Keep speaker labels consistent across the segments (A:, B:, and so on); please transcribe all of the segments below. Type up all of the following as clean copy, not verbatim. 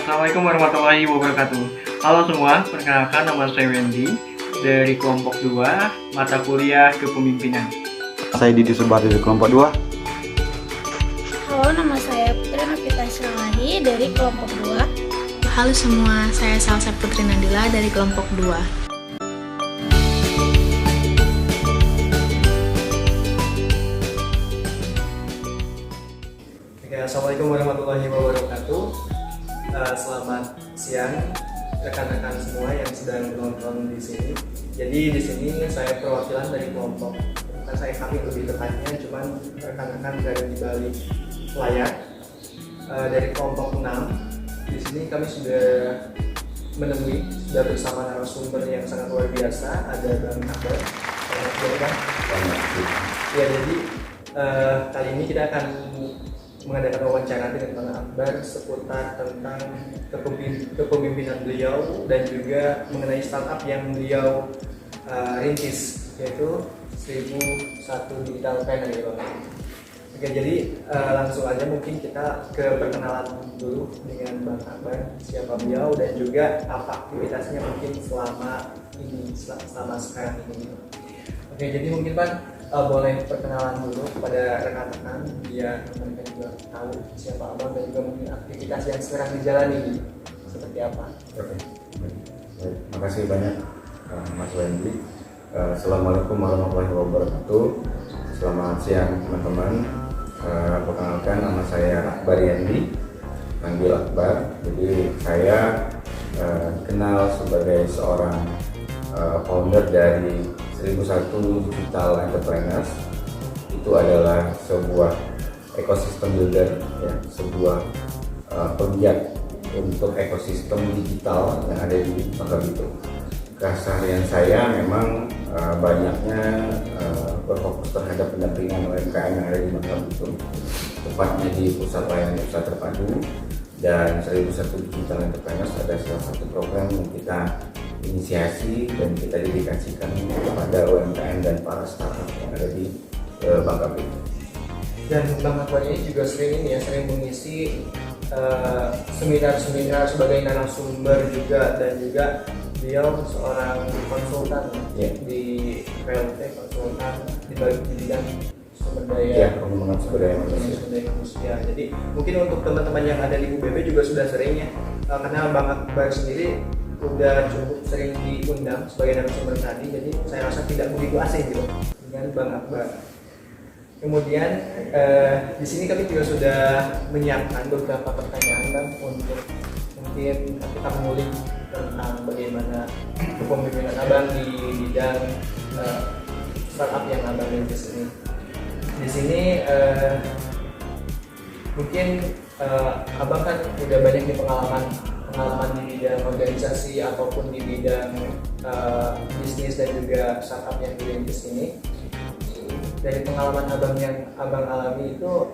A: Assalamualaikum warahmatullahi wabarakatuh. Halo semua, perkenalkan nama saya Wendy dari kelompok 2 mata kuliah kepemimpinan.
B: Saya Didi Subari dari kelompok 2.
C: Halo, nama saya Putri Novita Syalahi dari kelompok 2.
D: Halo semua, saya Salsa Putri Nadila dari kelompok 2.
E: Assalamualaikum warahmatullahi wabarakatuh. Selamat siang rekan-rekan semua yang sedang menonton di sini. Jadi di sini saya perwakilan dari kelompok, bukan saya, kami lebih tepatnya, cuman rekan-rekan berada di balik layar dari kelompok 6. Di sini kami sudah bersama narasumber yang sangat luar biasa. Ada Bang Akbar. Selamat siang, Bang. Ya, jadi kali ini kita akan mengadakan wawancara dengan Bang Akbar seputar tentang kepemimpinan beliau dan juga mengenai startup yang beliau rintis, yaitu 1001 Digital Planner ya, Bang. Oke, jadi langsung aja mungkin kita ke perkenalan dulu dengan Bang Akbar, siapa beliau dan juga apa aktivitasnya mungkin selama sekarang ini. Oke, jadi mungkin Bang boleh perkenalan dulu kepada rekan-rekan biar mereka juga tahu siapa Abang dan juga mungkin aktivitas yang sekarang dijalani seperti apa.
B: Oke. Baik. Makasih banyak Mas Wendy. Assalamualaikum warahmatullahi wabarakatuh. Selamat siang teman-teman. Perkenalkan, nama saya Akbar Yendi, panggil Akbar. Jadi saya dikenal sebagai seorang founder dari 1001 Digital Entrepreneurs. Itu adalah sebuah ekosistem builder, ya, sebuah penggiat untuk ekosistem digital yang ada di Bangka Belitung. Keseharian saya memang banyaknya berfokus terhadap pendampingan UMKM yang ada di Bangka Belitung, tepatnya di pusat layanan usaha terpadu. Dan 1001 Digital Entrepreneurs ada salah satu program yang kita inisiasi dan kita dedikasikan kepada UMKM dan para startup yang ada di Bangka Belitung.
E: Dan Bang Akbar ini juga sering mengisi seminar-seminar sebagai narasumber juga, dan juga beliau seorang konsultan di PLT, konsultan di bidang sumber daya manusia. Jadi mungkin untuk teman-teman yang ada di UBB juga sudah sering ya, karena Bang Akbar sendiri udah cukup sering diundang sebagai narasumber tadi, jadi saya rasa tidak begitu asing gitu dengan Bang Akbar. Kemudian di sini kami juga sudah menyiapkan beberapa pertanyaan Bang untuk mungkin kita mengulik tentang bagaimana kepemimpinan Abang di bidang startup yang Abang rintis ini. Di sini mungkin Abang kan udah banyak di pengalaman di bidang organisasi ataupun di bidang bisnis dan juga startup yang dirintis ini. Dari pengalaman Abang yang Abang alami itu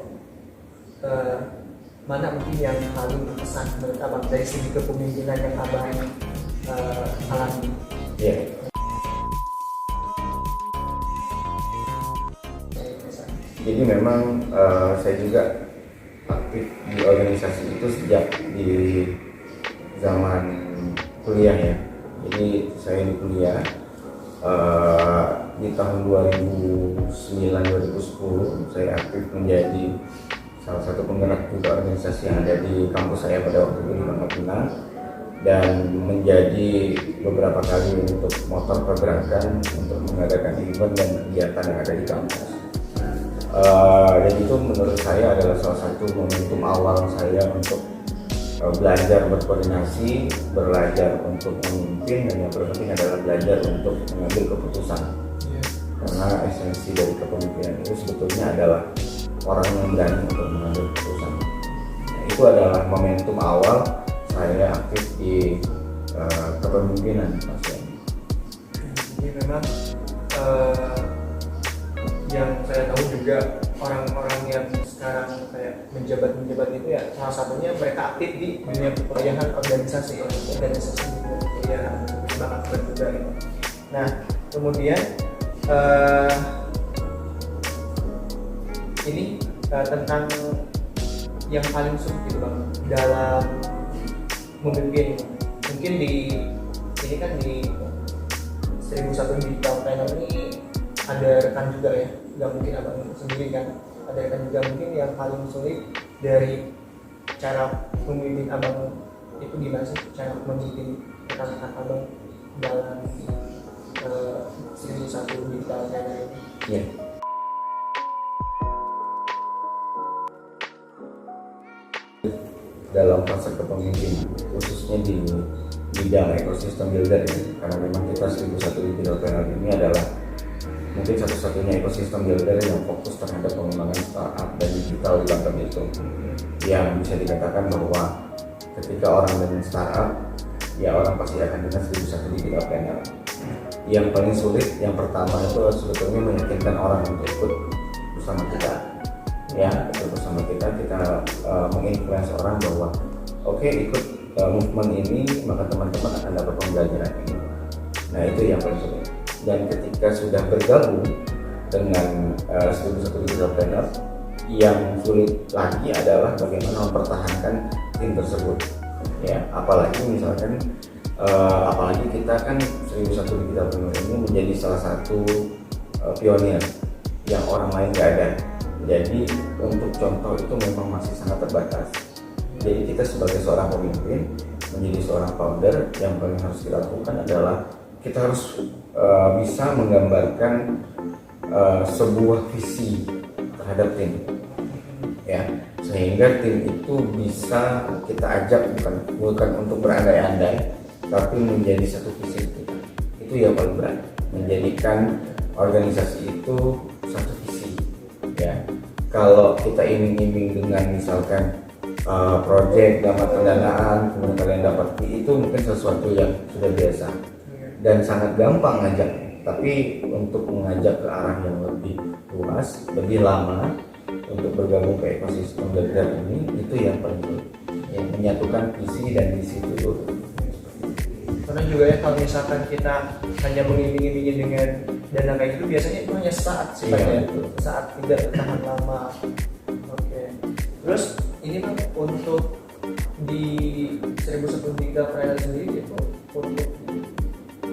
E: mana mungkin yang paling berkesan menurut Abang dari segi kepemimpinan yang Abang alami?
B: Yeah. Jadi memang saya juga aktif di organisasi itu sejak di zaman kuliah ya. Jadi saya di kuliah di tahun 2009-2010 saya aktif menjadi salah satu penggerak juga organisasi yang ada di kampus saya pada waktu itu di Bangka Pinang, dan menjadi beberapa kali untuk motor pergerakan untuk mengadakan event dan kegiatan yang ada di kampus. Dan itu menurut saya adalah salah satu momentum awal saya untuk belajar berkoordinasi, belajar untuk memimpin, dan yang terpenting adalah belajar untuk mengambil keputusan. Karena esensi dari kepemimpinan itu sebetulnya adalah orang yang berani untuk mengambil keputusan. Nah, itu adalah momentum awal saya aktif di kepemimpinan, Mas Yanni.
E: Jadi memang yang saya tahu juga orang-orang yang sekarang kayak menjabat itu ya, salah satunya mereka aktif di dunia perkuliahan, organisasi perkuliahan, banget juga gitu. Nah, kemudian ini tentang yang paling sulit gitu Bang dalam memimpin, mungkin di ini kan di 1001 Digital Planner ini ada rekan juga ya, nggak mungkin abang sendiri kan, ada rekan juga. Mungkin yang paling sulit dari cara memimpin abang itu gimana sih, cara memimpin rekan-rekan abang dalam 1001 Digital Planner ini?
B: Ya. Dalam fase kepemimpinan, khususnya di bidang ekosistem builder ya, karena memang kita 1001 Digital Planner ini adalah mungkin satu-satunya ekosistem builder yang fokus terhadap pengembangan startup dan digital di Bangka Belitung. Yang bisa dikatakan bahwa ketika orang dengan startup, ya orang pasti akan dengan 1001 Digital Planner. Yang paling sulit, yang pertama itu sebetulnya meyakinkan orang untuk ikut bersama kita. Ya, ikut bersama kita menginfluence orang bahwa oke, ikut movement ini, maka teman-teman akan dapat pembelajaran ini. Nah, itu yang paling sulit. Dan ketika sudah bergabung dengan 1001 Digital Planner, yang sulit lagi adalah bagaimana mempertahankan tim tersebut. Ya, apalagi misalkan apalagi kita kan 1001 Digital Planner ini menjadi salah satu pionir yang orang lain gak ada. Jadi untuk contoh itu memang masih sangat terbatas. Jadi kita sebagai seorang pemimpin, menjadi seorang founder, yang paling harus kita lakukan adalah kita harus bisa menggambarkan sebuah visi terhadap tim, ya, sehingga tim itu bisa kita ajak bukan untuk berandai-andai, tapi menjadi satu visi kita. Itu yang paling berat, menjadikan organisasi itu satu visi, ya. Kalau kita iming-iming dengan misalkan project dapat pendanaan, kemudian kalian dapat itu mungkin sesuatu yang sudah biasa dan sangat gampang ngajak. Tapi untuk mengajak ke arah yang lebih luas, lebih lama, untuk bergabung ke ekosistem builder ini, itu yang paling sulit, yang menyatukan visi dan misi itu.
E: Karena juga ya, kalau misalkan kita hanya mengiming-imingi dengan dana kayak gitu, biasanya itu hanya saat sifatnya, saat, tidak tahan lama. Oke. Terus ini Bang, untuk di 1001 Digital Planner sendiri itu untuk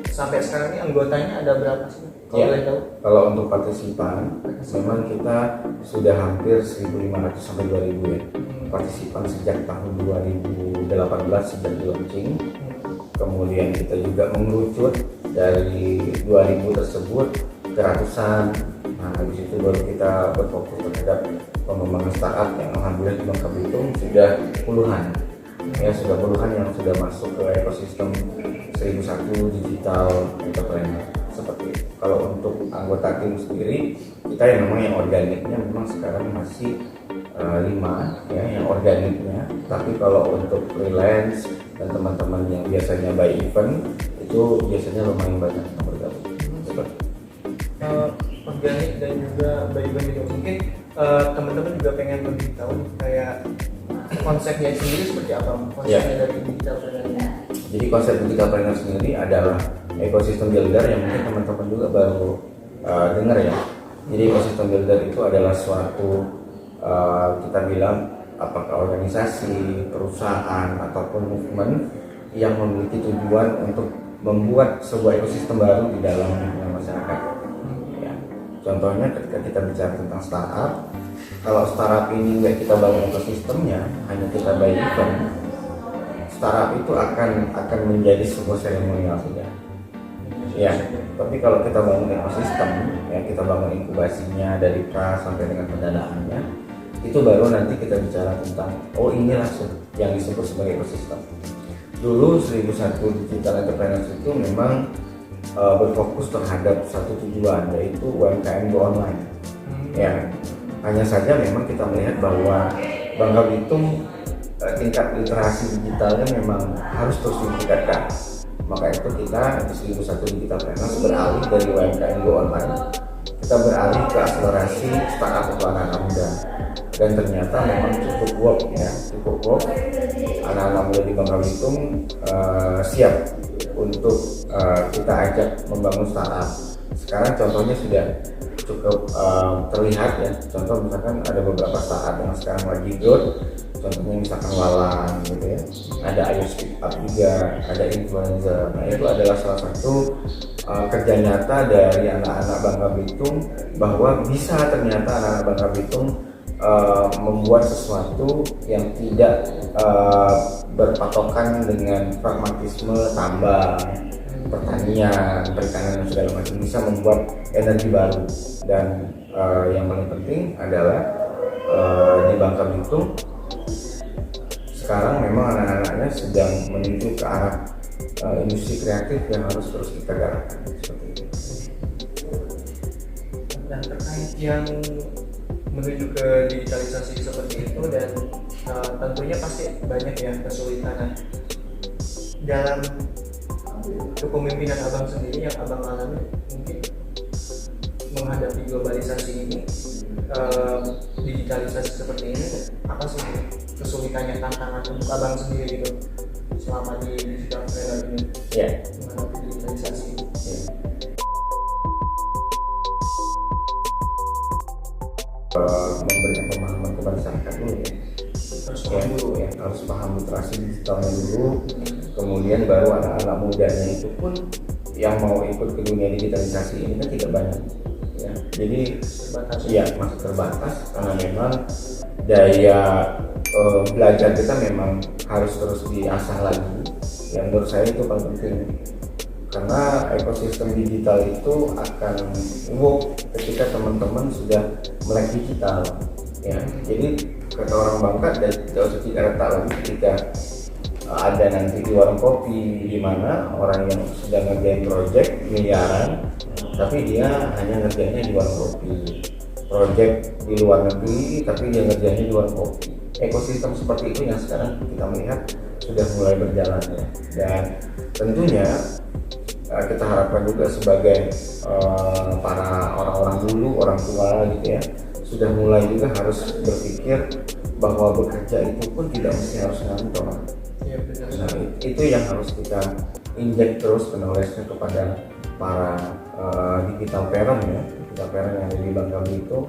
E: sampai sekarang ini anggotanya ada berapa sih? Kalau boleh tahu?
B: Kalau untuk partisipan, memang kita sudah hampir 1.500 sampai 2.000 ya. Partisipan sejak tahun 2018 sejak di launching. Kemudian kita juga mengerucut dari 2.000 tersebut ke ratusan. Nah, habis itu baru kita berfokus terhadap pengembangan startup yang alhamdulillah di Bangka Belitung sudah puluhan. Ya, sudah puluhan yang sudah masuk ke ekosistem 1001 Digital Entrepreneur seperti itu. Kalau untuk anggota tim sendiri, kita yang memang yang organiknya memang sekarang masih 5 ya, yang organiknya. Tapi kalau untuk freelance dan teman-teman yang biasanya by event, itu biasanya lumayan banyak yang bergabung.
E: Organik dan juga by event itu mungkin teman-teman juga pengen lebih tahu kayak konsepnya sendiri seperti apa, konsepnya dari Digital Planner ini.
B: Jadi konsep Digital Planner sendiri adalah ekosistem builder yang mungkin teman-teman juga baru dengar ya. Jadi ekosistem builder itu adalah suatu kita bilang apakah organisasi, perusahaan ataupun movement yang memiliki tujuan untuk membuat sebuah ekosistem baru di dalam lingkungan masyarakat. Ya. Contohnya ketika kita bicara tentang startup, kalau startup ini nggak kita bangun ekosistemnya, hanya kita by event, startup itu akan menjadi sebuah seremonial saja. Ya, tapi kalau kita bangun ekosistem, ya kita bangun inkubasinya dari pra sampai dengan pendanaannya, itu baru nanti kita bicara tentang inilah yang disebut sebagai ekosistem. Dulu 1001 Digital Entrepreneur itu memang berfokus terhadap satu tujuan, yaitu UMKM go online. Ya, hanya saja memang kita melihat bahwa Bangka Belitung tingkat literasi digitalnya memang harus terus ditingkatkan. Maka itu kita di 1001 Digital Planner beralih dari UMKM go online, kita beralih ke akselerasi startup untuk anak-anak muda. Dan ternyata memang cukup work. Anak-anak muda di Bangka Belitung siap untuk kita ajak membangun startup. Sekarang contohnya sudah cukup terlihat ya. Contoh misalkan ada beberapa saat yang sekarang lagi growth, contohnya misalkan Walang gitu ya, ada Ayo Speak Up juga, ada influencer. Nah itu adalah salah satu kerja nyata dari anak-anak Bangka Belitung, bahwa bisa ternyata anak-anak Bangka Belitung membuat sesuatu yang tidak berpatokan dengan pragmatisme tambang, pertanian, perikanan dan segala macam, bisa membuat energi baru. Dan yang paling penting adalah di Bangka Belitung sekarang memang anak-anaknya sedang menuju ke arah industri kreatif yang harus terus kita galakkan seperti itu.
E: Dan terkait yang menuju ke digitalisasi seperti itu, dan tentunya pasti banyak ya kesulitan. Nah, dalam kepemimpinan abang sendiri yang abang alami mungkin menghadapi globalisasi ini, digitalisasi seperti ini, apa sih kesulitannya, tantangan untuk abang sendiri gitu selama di digital trainer ini menghadapi digitalisasi?
B: Memberikan pemahaman kepada masyarakat dulu ya, harus paham literasi digitalnya dulu, kemudian baru anak-anak mudanya itu pun yang mau ikut ke dunia digitalisasi ini kan tidak banyak ya, jadi terbatas ya, masih terbatas karena memang daya belajar kita memang harus terus diasah lagi. Yang menurut saya itu paling penting, karena ekosistem digital itu akan work ketika teman-teman sudah melek digital ya. Jadi kata orang Bangka, dan tidak usah tidak letak lagi ketika ada nanti di warung kopi di mana orang yang sedang ngerjain project miliaran tapi dia hanya ngerjainnya di warung kopi, project di luar negeri tapi dia ngerjainnya di warung kopi. Ekosistem seperti itu yang sekarang kita melihat sudah mulai berjalan ya. Dan tentunya kita harapkan juga sebagai para orang-orang dulu, orang tua gitu ya, sudah mulai juga harus berpikir bahwa bekerja itu pun tidak mesti harus ngantor.
E: Ya, benar.
B: Nah, itu yang harus kita injek terus knowledge-nya kepada para digital parent ya, digital parent yang ada di Bangka Belitung.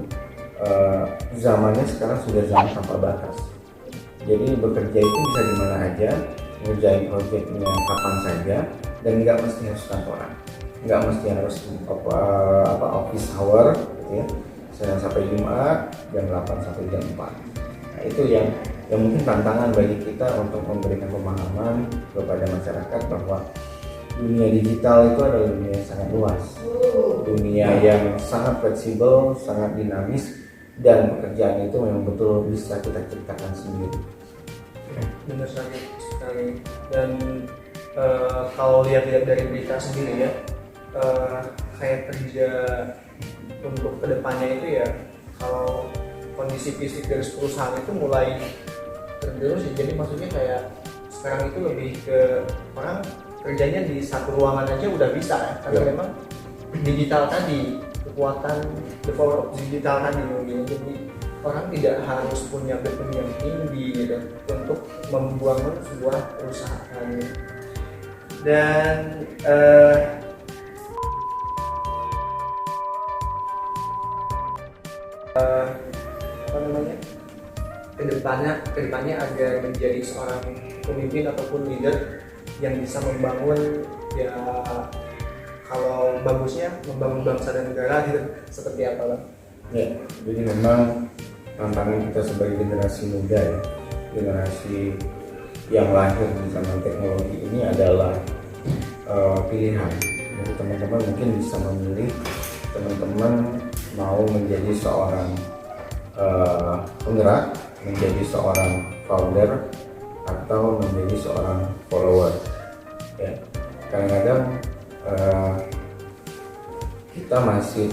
B: Zamannya sekarang sudah zaman tanpa batas. Jadi bekerja itu bisa di mana aja, ngerjain projectnya kapan saja, dan nggak mesti harus kantoran, nggak mesti harus office hour gitu ya, Senin sampai Jumat jam 8 sampai jam 4. Nah, itu yang mungkin tantangan bagi kita untuk memberikan pemahaman kepada masyarakat bahwa dunia digital itu adalah dunia yang sangat luas, dunia yang sangat fleksibel, sangat dinamis, dan pekerjaan itu memang betul bisa kita ciptakan sendiri.
E: Benar sekali. Dan kalau lihat-lihat dari berita sendiri ya, kayak kerja untuk kedepannya itu ya, kalau kondisi fisik dari perusahaan itu mulai tergerus ya. Jadi maksudnya kayak sekarang itu lebih ke orang kerjanya di satu ruangan aja udah bisa ya, karena memang digital tadi, kekuatan develop digital tadi mungkin. Jadi orang tidak harus punya background yang tinggi gitu untuk membangun sebuah perusahaan. Dan kedepannya agar menjadi seorang pemimpin ataupun leader yang bisa membangun ya, kalau bagusnya membangun bangsa dan negara gitu, seperti apa Bang?
B: Ya, jadi memang tantangan kita sebagai generasi muda ya, generasi yang lahir di zaman teknologi ini adalah pilihan. Jadi teman-teman mungkin bisa memilih, teman-teman mau menjadi seorang penggerak, menjadi seorang founder, atau menjadi seorang follower. Ya, kadang-kadang kita masih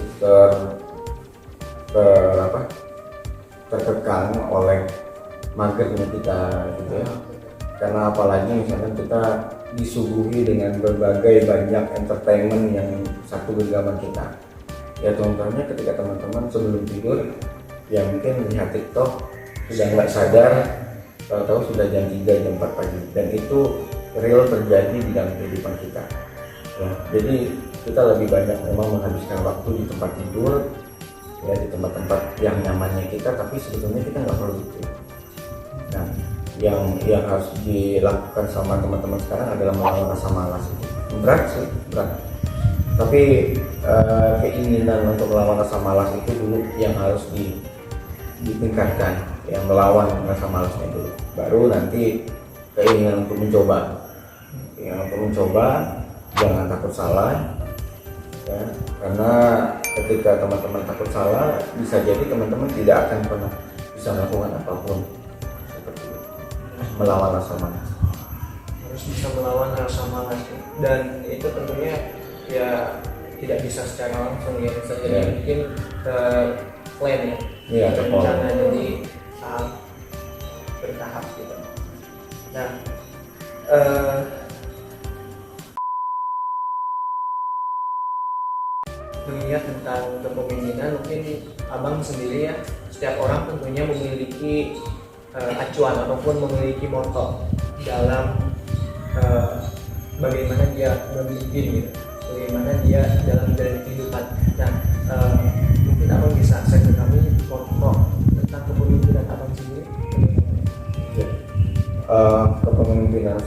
B: terkekang oleh marketnya kita gitu ya. Karena apalagi misalnya kita disuguhi dengan berbagai banyak entertainment yang satu genggaman kita. Ya contohnya ketika teman-teman sebelum tidur ya mungkin lihat TikTok, sudah nggak sadar tahu-tahu sudah jam 3, jam 4 pagi, dan itu real terjadi di dalam kehidupan kita ya. Jadi kita lebih banyak memang menghabiskan waktu di tempat tidur ya di tempat-tempat yang nyamannya kita, tapi sebetulnya kita nggak perlu itu. Nah, yang harus dilakukan sama teman-teman sekarang adalah melawan rasa malas. Berat sih, berat. Tapi keinginan untuk melawan rasa malas itu dulu yang harus ditingkatkan, yang melawan rasa malasnya dulu. Baru nanti keinginan untuk mencoba. Keinginan untuk mencoba, jangan takut salah. Ya, karena ketika teman-teman takut salah, bisa jadi teman-teman tidak akan pernah bisa melakukan apapun. Seperti itu. Melawan rasa malas.
E: Harus bisa melawan rasa malas, dan itu tentunya ya tidak bisa secara langsung ya, bisa jadi mungkin plan ya,
B: Iya,
E: rencana, jadi bertahap gitu. Nah, mengingat tentang kepemimpinan, mungkin abang sendiri ya, setiap orang tentunya memiliki acuan ataupun memiliki moto dalam bagaimana dia memimpin gitu, bagaimana dia dalam menjalani kehidupan. Nah, mungkin abang bisa share ke kami moto tentang kepemimpinan abang sendiri.
B: Ya. Kepemimpinan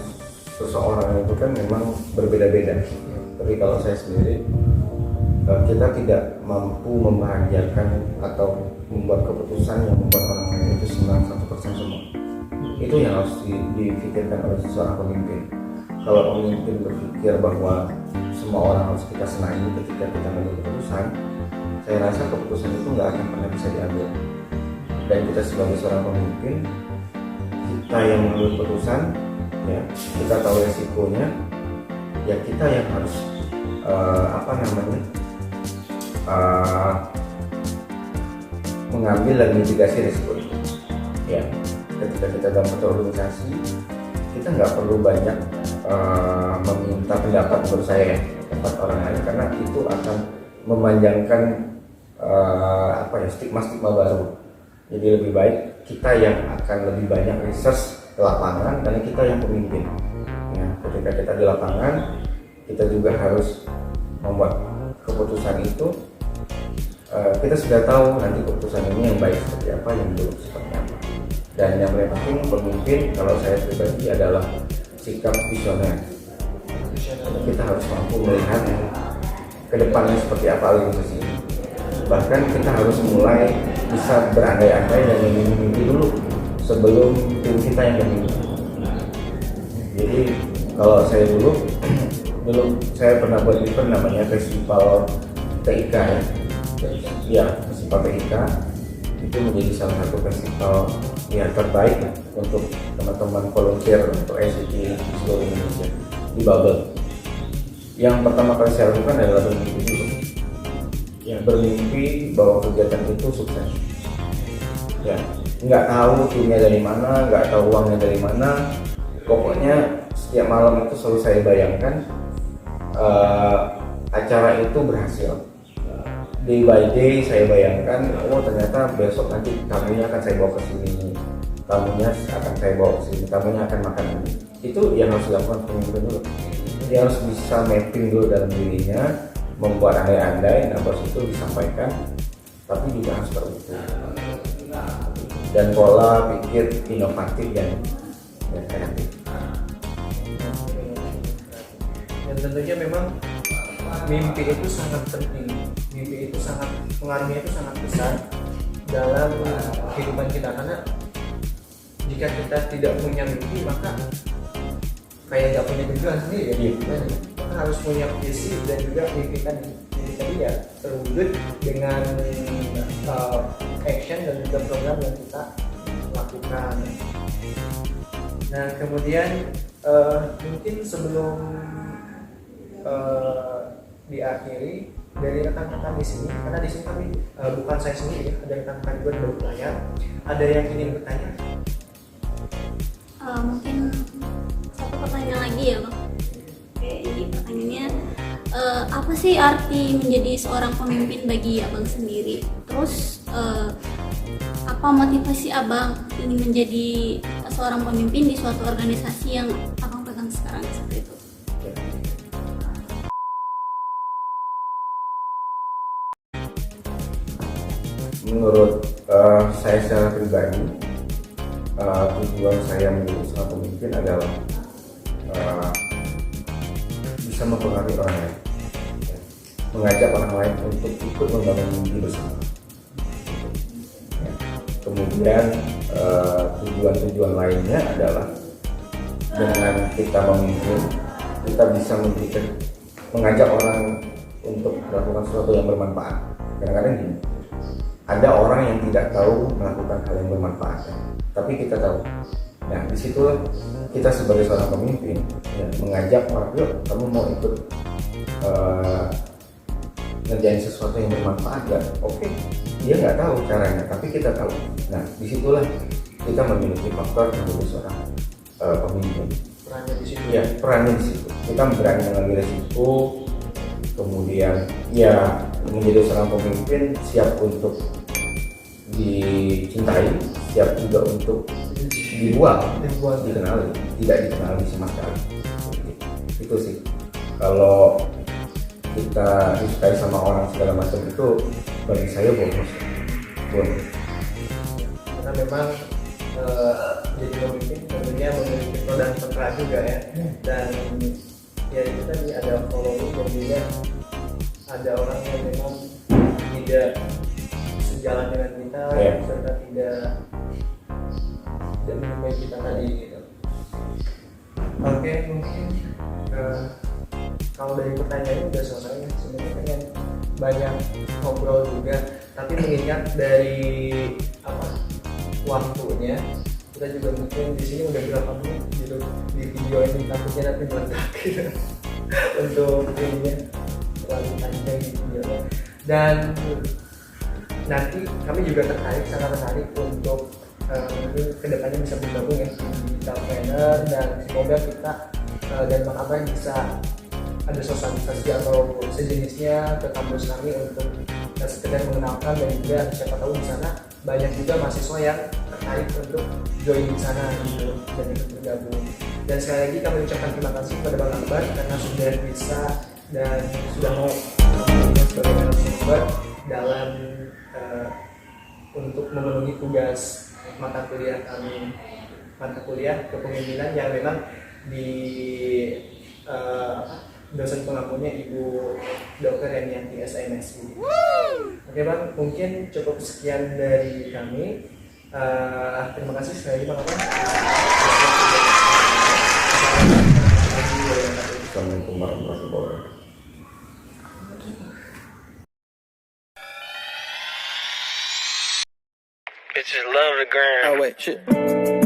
B: seseorang itu kan memang berbeda-beda. Tapi kalau saya sendiri, kita tidak mampu membahagiakan atau membuat keputusan yang membuat orang lain itu senang 100% semua. Itu yang harus dipikirkan oleh seseorang pemimpin. Kalau pemimpin berpikir bahwa semua orang harus kita senangi ketika kita mengambil keputusan, saya rasa keputusan itu nggak akan pernah bisa diambil. Dan kita sebagai seorang pemimpin, kita yang mengambil keputusan, ya kita tahu resikonya, ya kita yang harus mengambil dan mitigasi risiko itu. Ya, ketika kita dalam satu organisasi, kita nggak perlu banyak meminta pendapat menurut saya pendapat orang lain, karena itu akan memanjangkan stigma-stigma baru. Jadi lebih baik kita yang akan lebih banyak research ke lapangan, karena kita yang pemimpin. Ya, ketika kita di lapangan, kita juga harus membuat keputusan itu. Kita sudah tahu nanti keputusan ini yang baik seperti apa, yang buruk seperti apa. Dan yang paling penting pemimpin, kalau saya pribadi, adalah sikap visioner. Kita harus mampu melihat ke depannya seperti apa organisasi ini. Bahkan kita harus mulai bisa berandai-andai dan mimpi dulu sebelum tim kita yang memimpin. Jadi kalau saya dulu saya pernah buat event namanya Festival TIK ya, Festival TIK itu menjadi salah satu festival yang terbaik untuk teman-teman volunteer untuk ICT di seluruh Indonesia di Babel. Yang pertama kali saya lakukan adalah bermimpi dulu, ya, bermimpi bahwa kegiatan itu sukses. Ya, nggak tahu timnya dari mana, nggak tahu uangnya dari mana, pokoknya setiap malam itu selalu saya bayangkan acara itu berhasil. Day by day saya bayangkan, oh ternyata besok nanti tamunya akan saya bawa ke sini, tamunya akan saya bawa ke sini, tamunya akan makan ini. Itu yang harus dilakukan pemimpin dulu. Dia harus bisa mapping dulu dalam dirinya, membuat andai-andai, nah baru itu disampaikan, tapi juga harus terukur. Dan pola pikir inovatif dan kreatif.
E: Dan tentunya memang mimpi itu sangat penting, mimpi itu sangat, pengaruhnya itu sangat besar dalam kehidupan kita, karena jika kita tidak punya mimpi maka kayak nggak punya tujuan sendiri ya. Kita harus punya visi dan juga mimpi tadi ya terwujud dengan action dan juga program yang kita lakukan. Nah kemudian mungkin sebelum diakhiri, dari rekan-rekan di sini, karena di sini kami bukan saya sendiri, ada rekan-rekan juga di bawah layar, ada yang ingin bertanya?
C: Mungkin satu pertanyaan lagi ya Bang. Oke, ini pertanyaannya apa sih arti menjadi seorang pemimpin bagi Abang sendiri? Terus apa motivasi Abang ingin menjadi seorang pemimpin di suatu organisasi yang Abang pegang sekarang seperti itu?
B: menurut saya secara pribadi, tujuan saya menjadi seorang pemimpin adalah bisa mempengaruhi orang lain, mengajak orang lain untuk ikut membangun mimpi bersama. Kemudian tujuan-tujuan lainnya adalah dengan kita memimpin, kita bisa mengajak orang untuk melakukan sesuatu yang bermanfaat. Kadang-kadang gini, ada orang yang tidak tahu melakukan hal yang bermanfaat, tapi kita tahu. Nah, disitulah kita sebagai seorang pemimpin mengajak orang, yuk kamu mau ikut ngerjain sesuatu yang bermanfaat gak? Oke, dia nggak tahu caranya, tapi kita tahu. Nah, disitulah kita memiliki faktor menjadi seorang pemimpin.
E: Perannya di situ.
B: Ya, perannya di situ. Kita berani mengambil resiko, kemudian ya menjadi seorang pemimpin siap untuk dicintai, siap juga untuk dikenali, tidak dikenali sama sekali. Itu sih. Kalau kita disukai sama orang segala macam itu bagi saya bonus.
E: Karena memang jadi pemimpin tentunya memiliki pro dan kontra juga ya. Dan ya itu tadi ada following dan juga ada orang yang memang tidak sejalan dengan kita, serta tidak menyukai kita tadi gitu. Oke, mungkin kalau dari pertanyaan udah selesai ya. Sebenarnya pengen banyak ngobrol juga, tapi mengingat dari waktunya, kita juga mungkin di sini udah berapa menit gitu di video ini, takutnya nanti meledak gitu untuk ininya terlalu panjang di videonya. Dan nanti kami juga sangat tertarik untuk mungkin kedepannya bisa bergabung ya di Digital Planner, dan semoga kita dan Bang Abang bisa ada sosialisasi atau sejenisnya ke kampus kami untuk sekedar mengenalkan, dan juga siapa tahu di sana banyak juga mahasiswa yang tertarik untuk join di sana gitu dan ikut bergabung. Dan sekali lagi kami ucapkan terima kasih kepada Bang Akbar karena sudah bisa dan sudah mau sebagai narasumber dalam untuk memenuhi tugas mata kuliah kami, mata kuliah kepemimpinan yang memang di dosen pengampunya Ibu Dr. Renianti SMSI. Oke Bang, mungkin cukup sekian dari kami. Terima kasih sekali lagi Bang Abang.
B: Assalamualaikum warahmatullahi wabarakatuh.
F: Bitches love the gram. Oh wait, shit.